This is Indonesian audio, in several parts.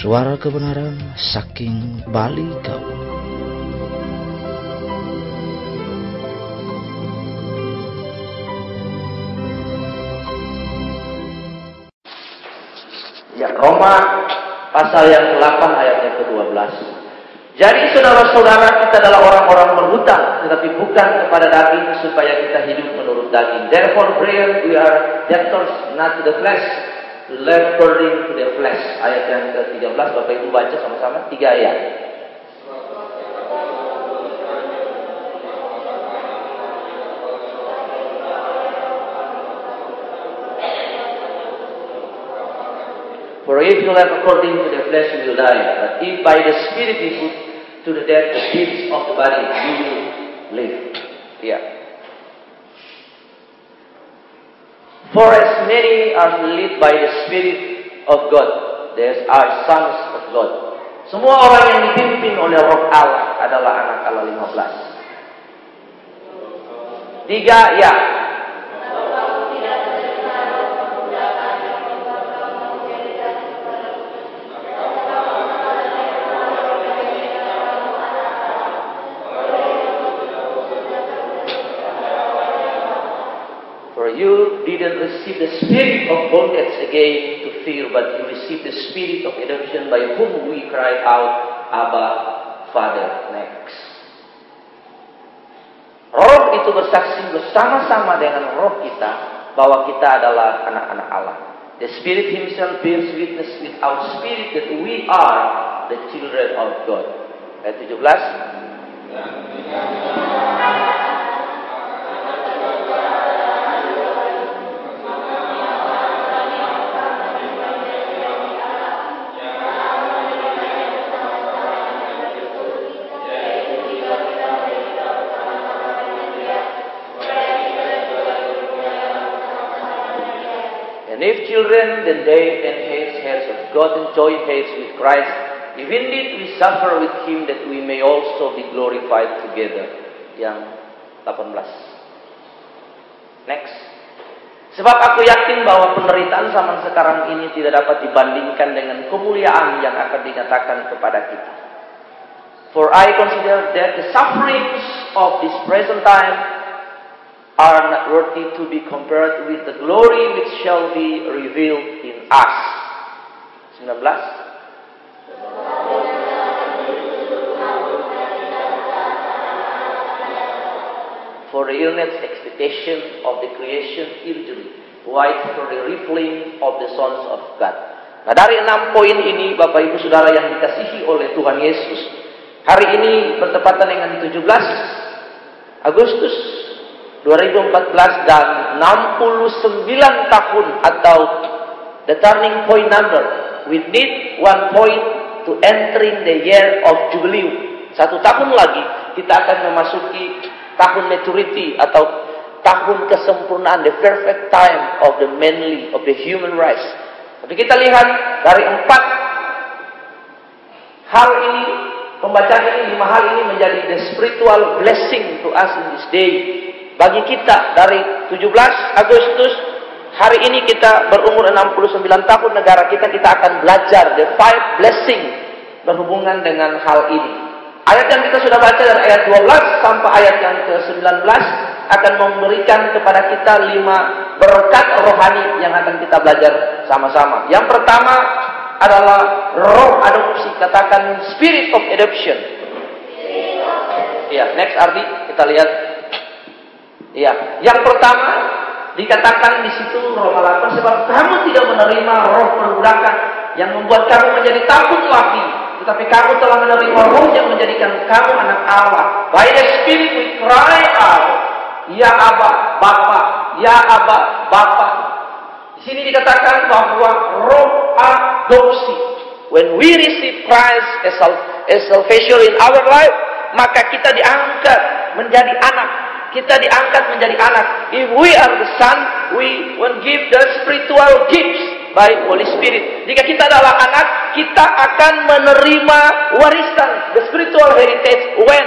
Suara kebenaran saking Bali Kau. Ya, Roma pasal yang ke-8 ayat yang ke-12. Jadi saudara-saudara, kita adalah orang-orang berhutang, tetapi bukan kepada daging, supaya kita hidup menurut daging. Therefore, brethren, we are debtors not to the flesh, to live according to the flesh. Ayat yang ke-13, Bapak Ibu baca sama-sama 3 ayat. For if you live according to the flesh, you will die. But if by the Spirit you put to the death the deeds of the body, you will live. Yeah. For as many are led by the Spirit of God, they are sons of God. Semua orang yang dipimpin oleh Roh Allah adalah anak Allah. 15. 3, ya. You didn't receive the spirit of bondage again to fear, but you received the spirit of adoption, by whom we cry out, Abba, Father. Next. Roh itu bersaksi bersama-sama dengan roh kita bahwa kita adalah anak-anak Allah. The Spirit Himself bears witness with our spirit that we are the children of God. Ayat 17. And if children, then they enhance heirs of God and joint heirs with Christ. If indeed we suffer with Him, that we may also be glorified together. Yang 18. Next. Sebab aku yakin bahwa penderitaan zaman sekarang ini tidak dapat dibandingkan dengan kemuliaan yang akan dinyatakan kepada kita. For I consider that the sufferings of this present time are not worthy to be compared with the glory which shall be revealed in us. 19. For the earnest expectation of the creation eagerly waits for the revealing of the sons of God. Nah, dari 6 poin ini, Bapak Ibu Saudara yang dikasihi oleh Tuhan Yesus, hari ini bertepatan dengan 17 Agustus 2014 dan 69 tahun atau the turning point number. We need 1 point to entering the year of Jubilee. 1 tahun lagi kita akan memasuki tahun maturity atau tahun kesempurnaan, the perfect time of the manly, of the human race. Tapi kita lihat dari 4 hal ini, pembacaan ini, 5 hal ini menjadi the spiritual blessing to us in this day. Bagi kita dari 17 Agustus, hari ini kita berumur 69 tahun, negara kita akan belajar the 5 blessing berhubungan dengan hal ini. Ayat yang kita sudah baca dari ayat 12 sampai ayat yang ke-19 akan memberikan kepada kita 5 berkat rohani yang akan kita belajar sama-sama. Yang pertama adalah roh adopsi, katakan spirit of adoption. Ya, next Ardi, kita lihat. Ya, yang pertama dikatakan di situ Roma 8, sebab kamu tidak menerima roh perbudakan yang membuat kamu menjadi takut lagi, tetapi kamu telah menerima roh yang menjadikan kamu anak Allah. By the Spirit we cry out, ya Abba, Bapa, ya Abba, Bapa. Di sini dikatakan bahwa roh adopsi. When we receive Christ as salvation in our life, maka kita diangkat menjadi anak. Kita diangkat menjadi anak. If we are the son, we will give the spiritual gifts by Holy Spirit. Jika kita adalah anak, kita akan menerima warisan, the spiritual heritage. When?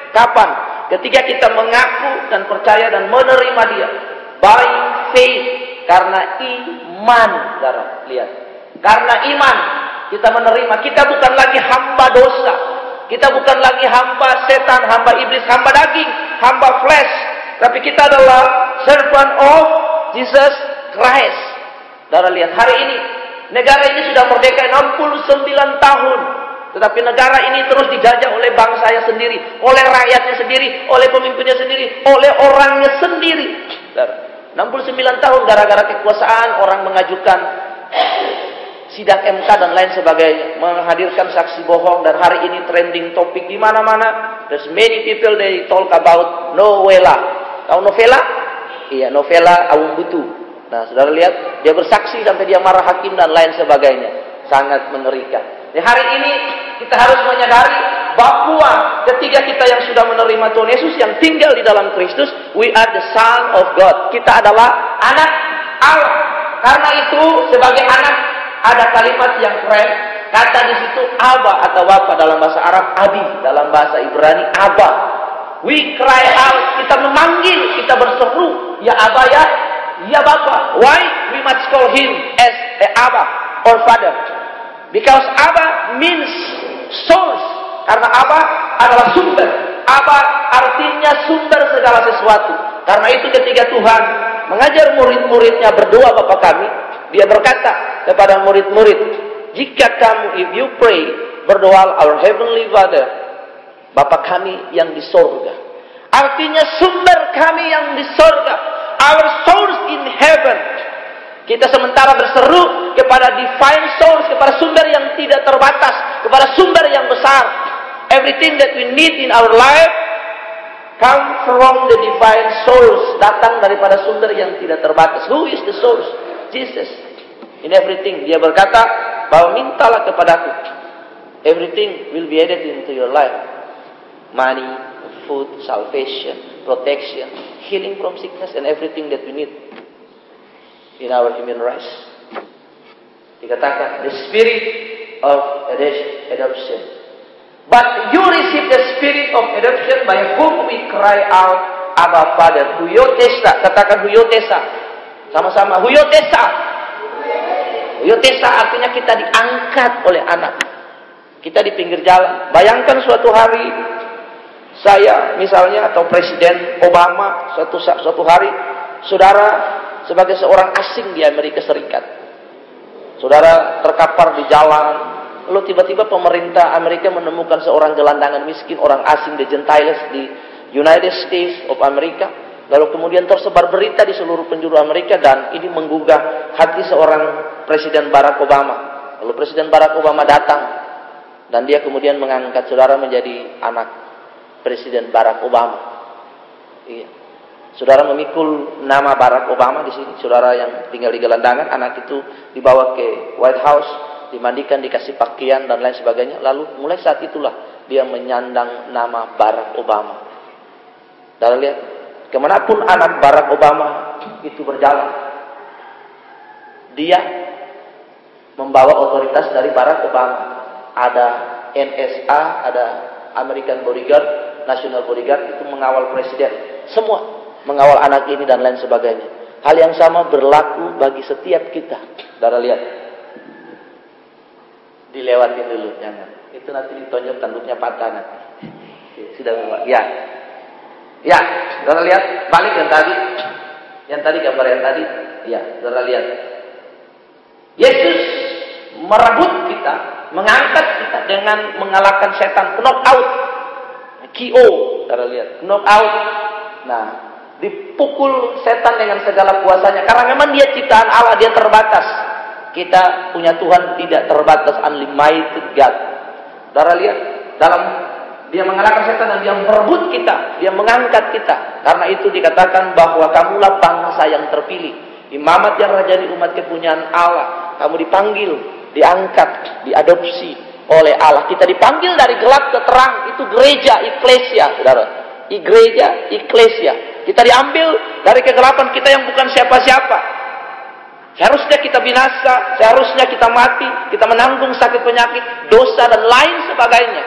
Kapan? Ketika kita mengaku dan percaya dan menerima Dia. By faith. Karena iman. Lihat. Karena iman. kita menerima. Kita bukan lagi hamba dosa. Kita bukan lagi hamba setan, hamba iblis, hamba daging, hamba flesh. Tapi kita adalah servant of Jesus Christ. Saudara lihat, hari ini negara ini sudah merdeka 69 tahun. Tetapi negara ini terus dijajah oleh bangsanya sendiri, oleh rakyatnya sendiri, oleh pemimpinnya sendiri, oleh orangnya sendiri. 69 tahun gara-gara kekuasaan, orang mengajukan sidang MK dan lain sebagainya, menghadirkan saksi bohong, dan hari ini trending topik di mana-mana. There's many people they talk about novela. Tahu novela? Iya, novela Awung Butu. Nah, saudara lihat, dia bersaksi sampai dia marah hakim dan lain sebagainya. Sangat mengerikan. Di hari ini kita harus menyadari bahwa ketika kita yang sudah menerima Tuhan Yesus, yang tinggal di dalam Kristus, we are the son of God. Kita adalah anak Allah. Karena itu sebagai anak ada kalimat yang keren. Kata di situ Aba atau Bapa dalam bahasa Arab, Abi dalam bahasa Ibrani, Aba. We cry out, kita memanggil, kita berseru, ya Aba, ya Bapa. Why we must call him as a Aba or Father? Because Aba means source. Karena Aba adalah sumber. Aba artinya sumber segala sesuatu. Karena itu ketika Tuhan mengajar murid-muridnya berdoa Bapa kami, dia berkata kepada murid-murid, jika kamu, if you pray, berdoa our heavenly Father, Bapa kami yang di sorga. Artinya sumber kami yang di sorga. Our source in heaven. Kita sementara berseru kepada divine source, kepada sumber yang tidak terbatas, kepada sumber yang besar. Everything that we need in our life come from the divine source, datang daripada sumber yang tidak terbatas. Who is the source? Jesus. In everything, dia berkata bahwa mintalah kepadaku. Everything will be added into your life. Money, food, salvation, protection, healing from sickness, and everything that we need in our human race. Dikatakan the spirit of adoption. But you receive the spirit of adoption by whom we cry out, Abba Father. Huyotesa, katakan huyotesa. Sama-sama huyotesa. Huyotesa artinya kita diangkat oleh anak. Kita di pinggir jalan. Bayangkan suatu hari saya misalnya atau Presiden Obama suatu hari saudara sebagai seorang asing di Amerika Serikat. Saudara terkapar di jalan. Lalu tiba-tiba pemerintah Amerika menemukan seorang gelandangan miskin, orang asing, the Gentiles di United States of America. Lalu kemudian tersebar berita di seluruh penjuru Amerika, dan ini menggugah hati seorang Presiden Barack Obama. Lalu Presiden Barack Obama datang, dan dia kemudian mengangkat saudara menjadi anak Presiden Barack Obama. Iya. Saudara memikul nama Barack Obama di sini. Saudara yang tinggal di gelandangan, anak itu dibawa ke White House, dimandikan, dikasih pakaian dan lain sebagainya. Lalu mulai saat itulah dia menyandang nama Barack Obama. Saudara lihat, kemanapun anak Barack Obama itu berjalan, dia membawa otoritas dari Barack Obama. Ada NSA, ada American Bodyguard, National Bodyguard, itu mengawal presiden. Semua mengawal anak ini dan lain sebagainya. Hal yang sama berlaku bagi setiap kita. Saudara lihat, dilewatin dulu, jangan. Itu nanti ditonjok tanduknya patah nanti. Sudah bawa. Ya. Ya, saudara lihat, balik yang tadi. Yang tadi gambar yang tadi. Ya, saudara lihat. Yesus merebut kita, mengangkat kita dengan mengalahkan setan, knock out. KO, saudara lihat, knock out. Nah, dipukul setan dengan segala kuasanya. Karena memang dia ciptaan Allah, dia terbatas. Kita punya Tuhan tidak terbatas, unlimited God. Saudara lihat, dalam dia mengalahkan setan dan dia merebut kita, dia mengangkat kita. Karena itu dikatakan bahwa kamulah bangsa yang terpilih, imamat yang rajani umat kepunyaan Allah. Kamu dipanggil, diangkat, diadopsi oleh Allah. Kita dipanggil dari gelap ke terang, itu gereja, eklesia, saudara. Gereja, eklesia. Kita diambil dari kegelapan, kita yang bukan siapa-siapa. Seharusnya kita binasa, seharusnya kita mati, kita menanggung sakit penyakit, dosa dan lain sebagainya.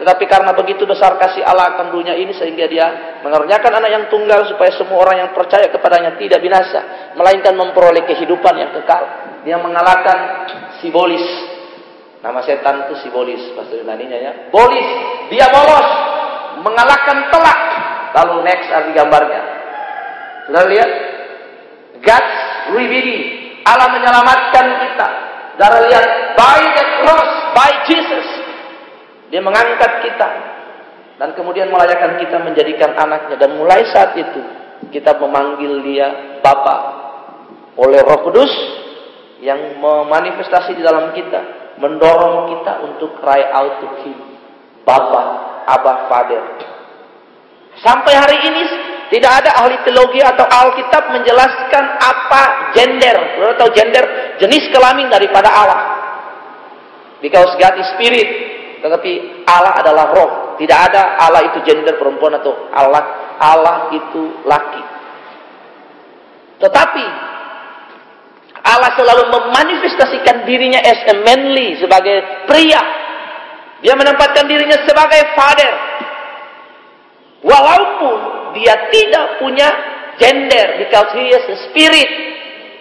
Tetapi karena begitu besar kasih Allah akan dunia ini, sehingga dia mengaruniakan anak yang tunggal supaya semua orang yang percaya kepadanya tidak binasa, melainkan memperoleh kehidupan yang kekal. Dia mengalahkan simbolis Nama setan itu sibolis, bahasa Yunaninya ya. Bolis, dia bolos, mengalahkan telak. Lalu next ada gambarnya. Sudah lihat? God's redeeming. Allah menyelamatkan kita. Saudara lihat, by the cross, by Jesus. Dia mengangkat kita. Dan kemudian melayakan kita menjadikan anaknya. Dan mulai saat itu, kita memanggil dia Bapa. Oleh Roh Kudus yang memanifestasi di dalam kita. Mendorong kita untuk cry out to Him. Bapa, Abba, Father. Sampai hari ini, tidak ada ahli teologi atau Alkitab menjelaskan apa gender. Saudara tahu gender? Jenis kelamin daripada Allah. Because God is spirit. Tetapi Allah adalah roh. Tidak ada Allah itu gender perempuan atau Allah itu laki. Tetapi Allah selalu memanifestasikan dirinya as a manly, sebagai pria. Dia menempatkan dirinya sebagai father. Walaupun dia tidak punya gender, because he is a spirit,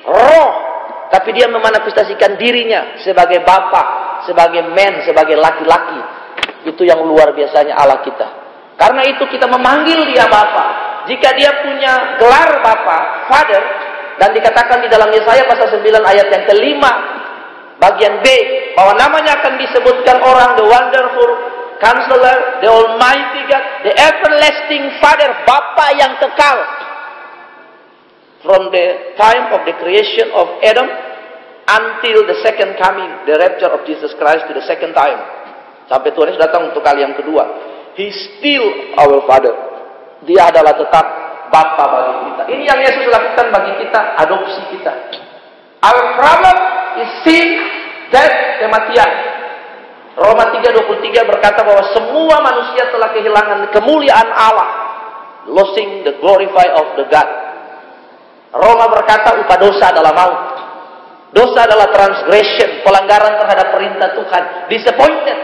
roh. Tapi dia memanifestasikan dirinya sebagai bapa, sebagai man, sebagai laki-laki. Itu yang luar biasanya Allah kita. Karena itu kita memanggil dia bapa. Jika dia punya gelar bapa, father, dan dikatakan di dalam Yesaya pasal 9 ayat yang kelima, bagian B, bahwa namanya akan disebutkan orang, the wonderful Counselor, the Almighty God, the everlasting Father, Bapa yang kekal. From the time of the creation of Adam until the second coming, the rapture of Jesus Christ to the second time. Sampai Tuhan Yesus datang untuk kali yang kedua. He still our Father. Dia adalah tetap Bapa bagi kita. Ini yang Yesus lakukan bagi kita, adopsi kita. Our problem is sin, death, kematian. Roma 3:23 berkata bahwa semua manusia telah kehilangan kemuliaan Allah. Losing the glorify of the God. Roma berkata upah dosa adalah maut. Dosa adalah transgression, pelanggaran terhadap perintah Tuhan. Disappointed,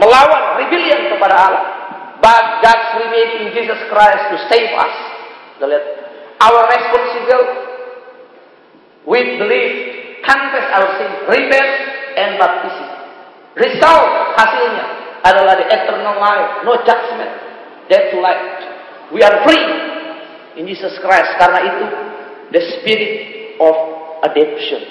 melawan, rebellion kepada Allah. But God's remaining in Jesus Christ to save us. Lihat, our responsibility, we believe, confess our sin, repent, and baptism. Result hasilnya adalah the eternal life, no judgment, death to life. We are free in Jesus Christ. Karena itu, the spirit of adoption.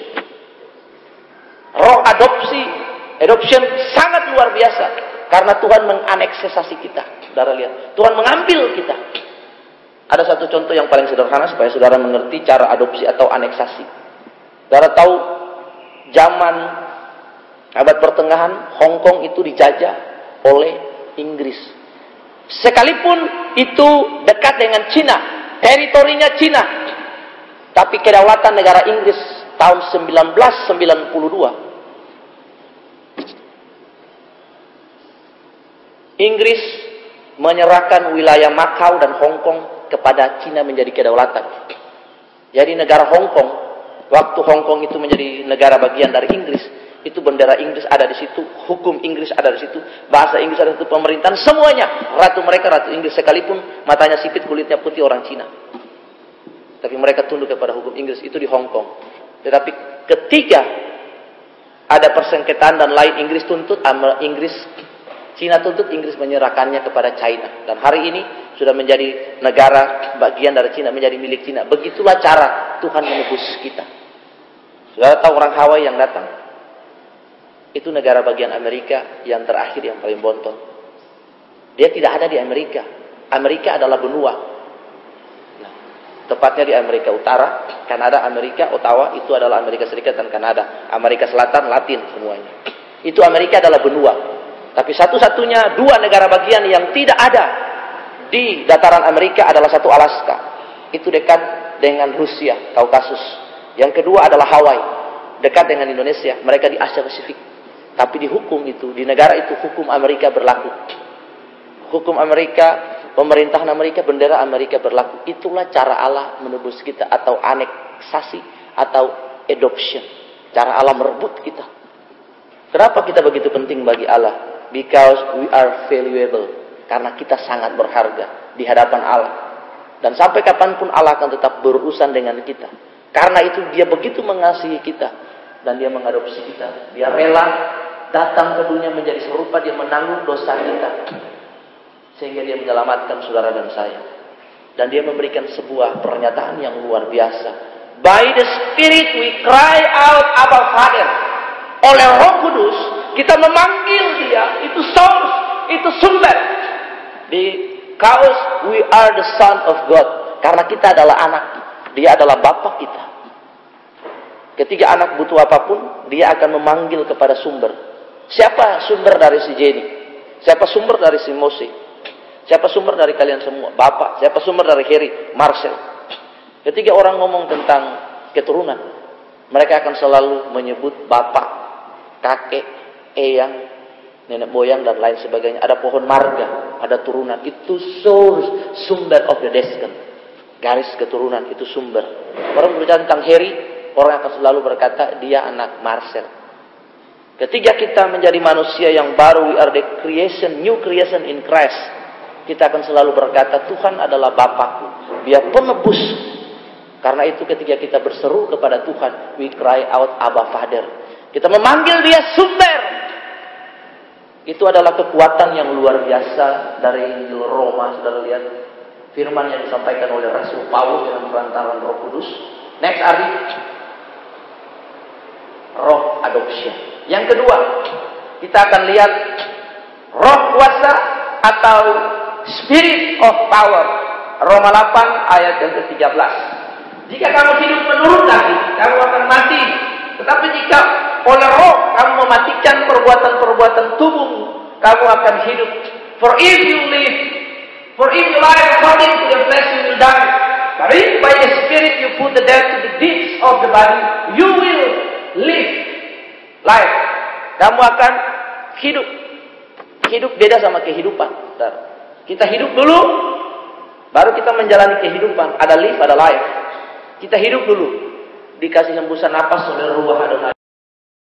Roh adoption sangat luar biasa. Karena Tuhan menganeksasi kita. Saudara lihat, Tuhan mengambil kita. Ada satu contoh yang paling sederhana supaya saudara mengerti cara adopsi atau aneksasi. Saudara tahu zaman abad pertengahan Hong Kong itu dijajah oleh Inggris. Sekalipun itu dekat dengan Cina, teritorinya Cina, tapi kedaulatan negara Inggris tahun 1992. Inggris menyerahkan wilayah Macau dan Hong Kong kepada Cina menjadi kedaulatan. Jadi negara Hong Kong, waktu Hong Kong itu menjadi negara bagian dari Inggris, itu bendera Inggris ada di situ, hukum Inggris ada di situ, bahasa Inggris ada di situ, pemerintahan semuanya. Ratu mereka ratu Inggris, sekalipun matanya sipit, kulitnya putih, orang Cina. Tapi mereka tunduk kepada hukum Inggris, itu di Hong Kong. Tetapi ketika ada persengketaan dan lain, Cina tuntut, Inggris menyerahkannya kepada China. Dan hari ini sudah menjadi negara bagian dari Cina, menjadi milik Cina. Begitulah cara Tuhan menebus kita. Saudara tahu orang Hawaii yang datang? Itu negara bagian Amerika yang terakhir, yang paling bontot. Dia tidak ada di Amerika. Amerika adalah benua. Nah, tepatnya di Amerika Utara, Kanada, Amerika, Ottawa, itu adalah Amerika Serikat dan Kanada. Amerika Selatan, Latin, semuanya. Itu Amerika adalah benua. Tapi satu-satunya dua negara bagian yang tidak ada di dataran Amerika adalah satu Alaska. Itu dekat dengan Rusia, Kaukasus. Yang kedua adalah Hawaii, dekat dengan Indonesia. Mereka di Asia Pasifik. Tapi di hukum itu, di negara itu, hukum Amerika berlaku. Hukum Amerika, pemerintahan Amerika, bendera Amerika berlaku. Itulah cara Allah menebus kita, atau aneksasi, atau adoption. Cara Allah merebut kita. Kenapa kita begitu penting bagi Allah? Because we are valuable. Karena kita sangat berharga di hadapan Allah. Dan sampai kapanpun Allah akan tetap berurusan dengan kita. Karena itu dia begitu mengasihi kita. Dan dia mengadopsi kita. Dia rela datang ke dunia menjadi serupa, dia menanggung dosa kita. Sehingga dia menyelamatkan saudara dan saya. Dan dia memberikan sebuah pernyataan yang luar biasa. By the Spirit we cry out, Abba Father. Oleh Roh Kudus, kita memanggil dia, itu source, itu sumber. Because we are the son of God. Karena kita adalah anak, dia adalah Bapa kita. Ketika anak butuh apapun, dia akan memanggil kepada sumber. Siapa sumber dari si Jenny? Siapa sumber dari si Mose? Siapa sumber dari kalian semua? Bapak. Siapa sumber dari Harry? Marcel. Ketika orang ngomong tentang keturunan, mereka akan selalu menyebut bapak, kakek, eyang, nenek moyang, dan lain sebagainya. Ada pohon marga, ada turunan. Itu source, sumber of the descent. Garis keturunan, itu sumber. Orang berbicara tentang Harry, orang akan selalu berkata, dia anak Marcel. Ketika kita menjadi manusia yang baru, we are the creation, new creation in Christ. Kita akan selalu berkata, Tuhan adalah Bapakku. Dia penebus. Karena itu ketika kita berseru kepada Tuhan, we cry out, Abba Father. Kita memanggil dia sumber. Itu adalah kekuatan yang luar biasa dari Injil Roma. Saudara lihat firman yang disampaikan oleh Rasul Paulus dengan perantaraan Roh Kudus. Next Ari, roh adoption. Yang kedua, kita akan lihat roh kuasa atau spirit of power. Roma 8 ayat yang ke-13. Jika kamu hidup menurut daging, kamu akan mati. Tetapi jika oleh roh kamu mematikan perbuatan-perbuatan tubuhmu, kamu akan hidup. For if you live according to the flesh, you will die. But if by the Spirit you put the death to the deeds of the body, you will live. Life. Kamu akan hidup. Hidup beda sama kehidupan. Kita hidup dulu, baru kita menjalani kehidupan. Ada live, ada life. Kita hidup dulu. Dikasih hembusan napas oleh ruah Adonai.